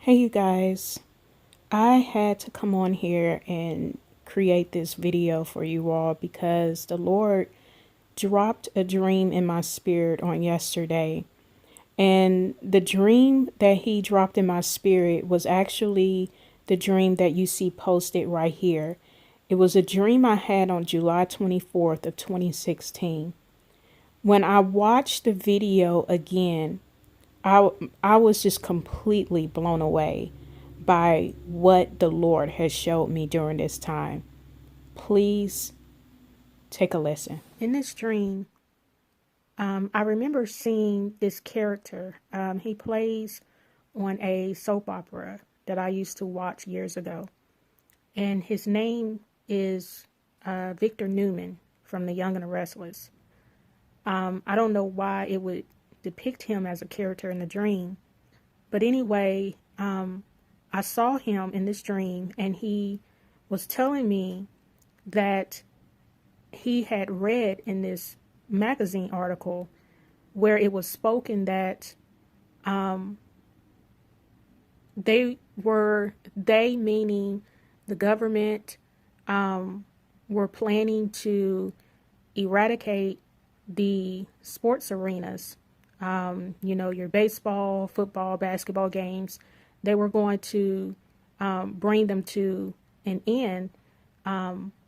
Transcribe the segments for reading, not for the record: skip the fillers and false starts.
Hey, you guys. I had to come on here and create this video for you all because the Lord dropped a dream in my spirit on yesterday. And the dream that He dropped in my spirit was actually the dream that you see posted right here. It was a dream I had on July 24th of 2016. When I watched the video again, I I was just completely blown away by what the Lord has showed me during this time. Please take a listen. In this dream, I remember seeing this character. He plays on a soap opera that I used to watch years ago, and his name is Victor Newman from The Young and the Restless. I don't know why it would depict him as a character in the dream, but anyway, I saw him in this dream, and he was telling me that he had read in this magazine article where it was spoken that they meaning the government, were planning to eradicate the sports arenas, your baseball, football, basketball games. They were going to bring them to an end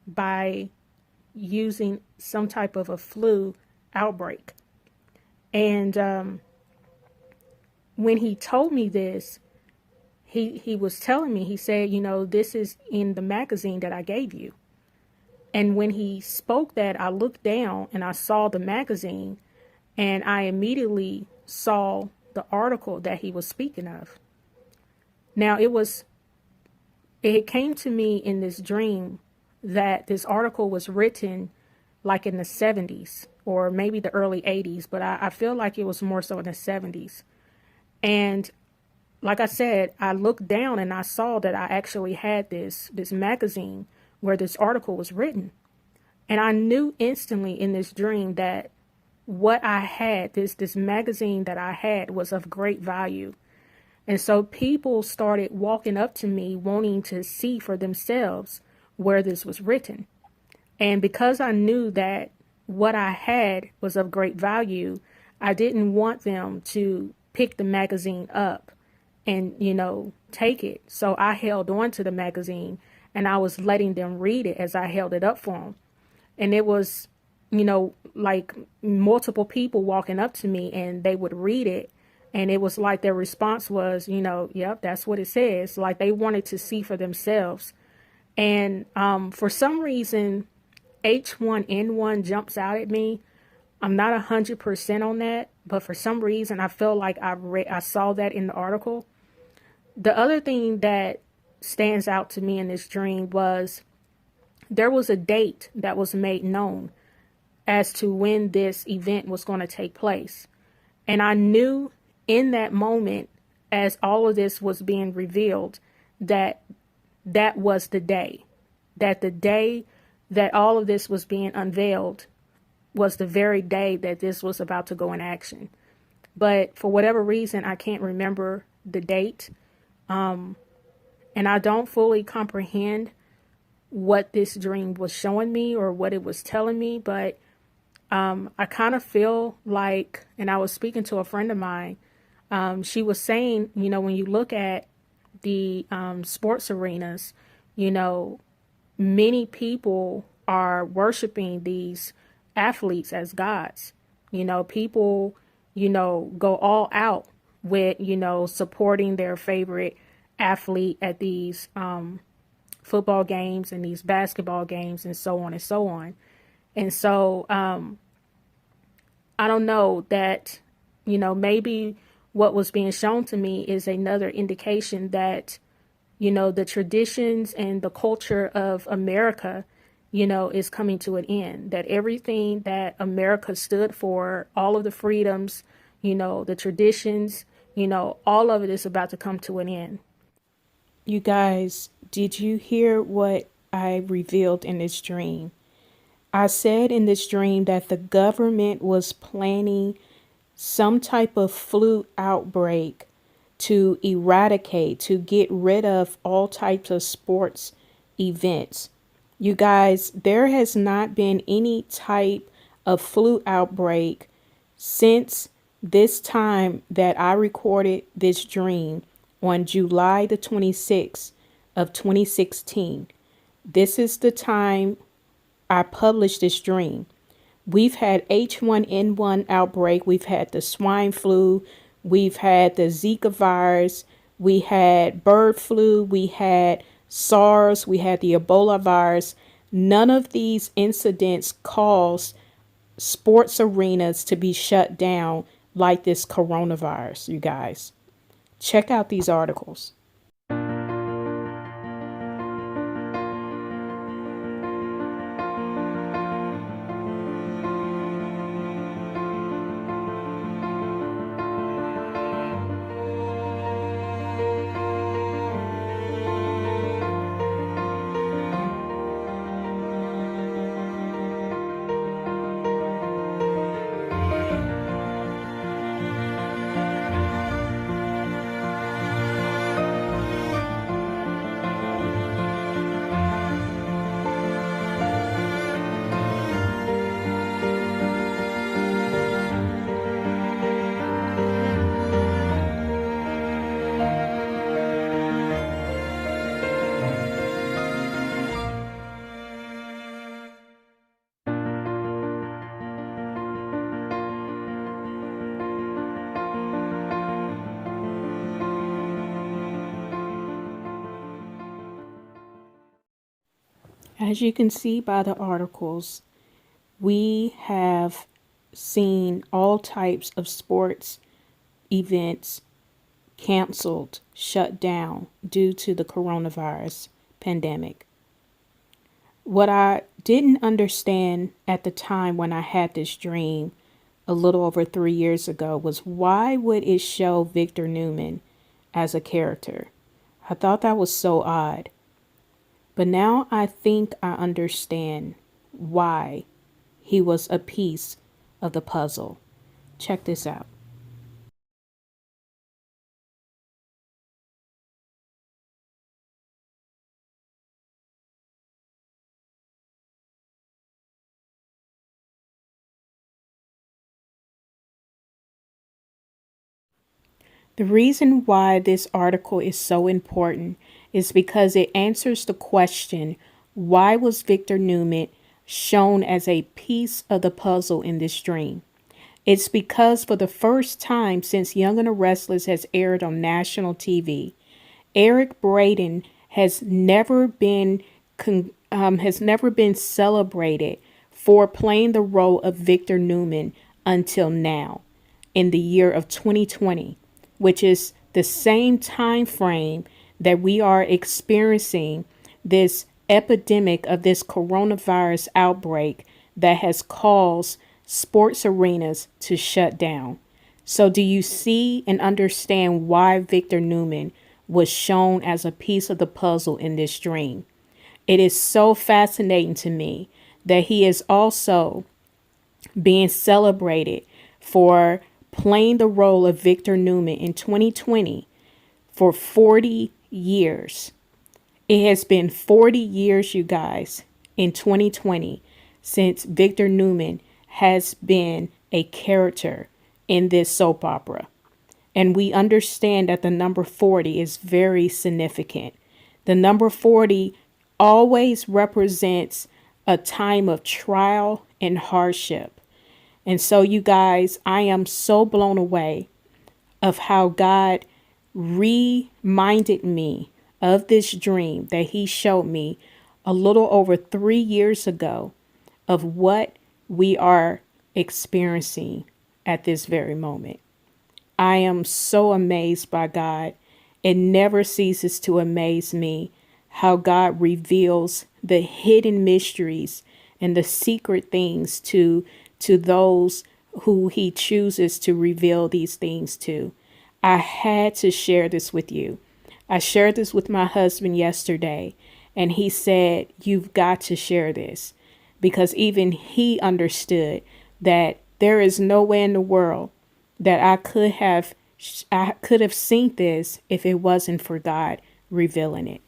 by using some type of a flu outbreak. And when he told me this, he was telling me, he said, this is in the magazine that I gave you. And when he spoke that, I looked down and I saw the magazine, and I immediately saw the article that he was speaking of. Now, it came to me in this dream that this article was written like in the 70s or maybe the early 80s, but I feel like it was more so in the 70s. And like I said, I looked down and I saw that I actually had this magazine where this article was written. And I knew instantly in this dream that what I had, this magazine that I had, was of great value. And so people started walking up to me wanting to see for themselves where this was written. And because I knew that what I had was of great value, I didn't want them to pick the magazine up and, take it. So I held on to the magazine and I was letting them read it as I held it up for them. And it was, like multiple people walking up to me and they would read it. And it was like their response was, yep, that's what it says. Like they wanted to see for themselves. And for some reason, H1N1 jumps out at me. I'm not 100% on that, but for some reason, I feel like I saw that in the article. The other thing that stands out to me in this dream was there was a date that was made known as to when this event was going to take place. And I knew in that moment, as all of this was being revealed, that was the day, that the day that all of this was being unveiled was the very day that this was about to go in action. But for whatever reason, I can't remember the date. And I don't fully comprehend what this dream was showing me or what it was telling me. But I kind of feel like, and I was speaking to a friend of mine, she was saying, when you look at the sports arenas, many people are worshiping these athletes as gods. People, go all out with, supporting their favorite athlete at these football games and these basketball games and so on and so on. And so I don't know that, maybe what was being shown to me is another indication that, the traditions and the culture of America, is coming to an end. That everything that America stood for, all of the freedoms, the traditions, all of it is about to come to an end. You guys, did you hear what I revealed in this dream? I said in this dream that the government was planning some type of flu outbreak to eradicate, to get rid of all types of sports events. You guys, there has not been any type of flu outbreak since this time that I recorded this dream on July the 26th of 2016. This is the time I published this dream. We've had H1N1 outbreak. We've had the swine flu. We've had the Zika virus. We had bird flu. We had SARS. We had the Ebola virus. None of these incidents caused sports arenas to be shut down like this coronavirus, you guys. Check out these articles. As you can see by the articles, we have seen all types of sports events canceled, shut down due to the coronavirus pandemic. What I didn't understand at the time when I had this dream a little over 3 years ago was, why would it show Victor Newman as a character? I thought that was so odd. But now I think I understand why he was a piece of the puzzle. Check this out. The reason why this article is so important is because it answers the question, why was Victor Newman shown as a piece of the puzzle in this dream? It's because for the first time since Young and the Restless has aired on national TV, Eric Braeden has never been celebrated for playing the role of Victor Newman until now, in the year of 2020, which is the same time frame that we are experiencing this epidemic of this coronavirus outbreak that has caused sports arenas to shut down. So do you see and understand why Victor Newman was shown as a piece of the puzzle in this dream? It is so fascinating to me that he is also being celebrated for playing the role of Victor Newman in 2020 for 40 years. It has been 40 years, you guys, in 2020 since Victor Newman has been a character in this soap opera. And we understand that the number 40 is very significant. The number 40 always represents a time of trial and hardship. And so, you guys, I am so blown away of how God reminded me of this dream that he showed me a little over 3 years ago of what we are experiencing at this very moment. I am so amazed by God. It never ceases to amaze me how God reveals the hidden mysteries and the secret things to those who he chooses to reveal these things to. I had to share this with you. I shared this with my husband yesterday, and he said, "You've got to share this," because even he understood that there is no way in the world that I could have I could have seen this if it wasn't for God revealing it.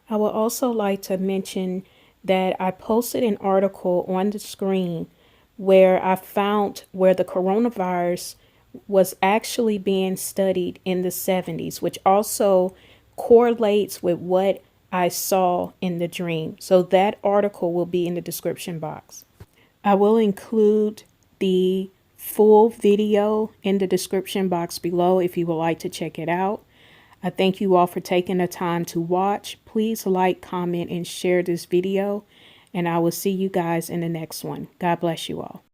I would also like to mention that I posted an article on the screen where I found where the coronavirus was actually being studied in the 70s, which also correlates with what I saw in the dream. So that article will be in the description box. I will include the full video in the description box below if you would like to check it out. I thank you all for taking the time to watch. Please like, comment, and share this video, and I will see you guys in the next one. God bless you all.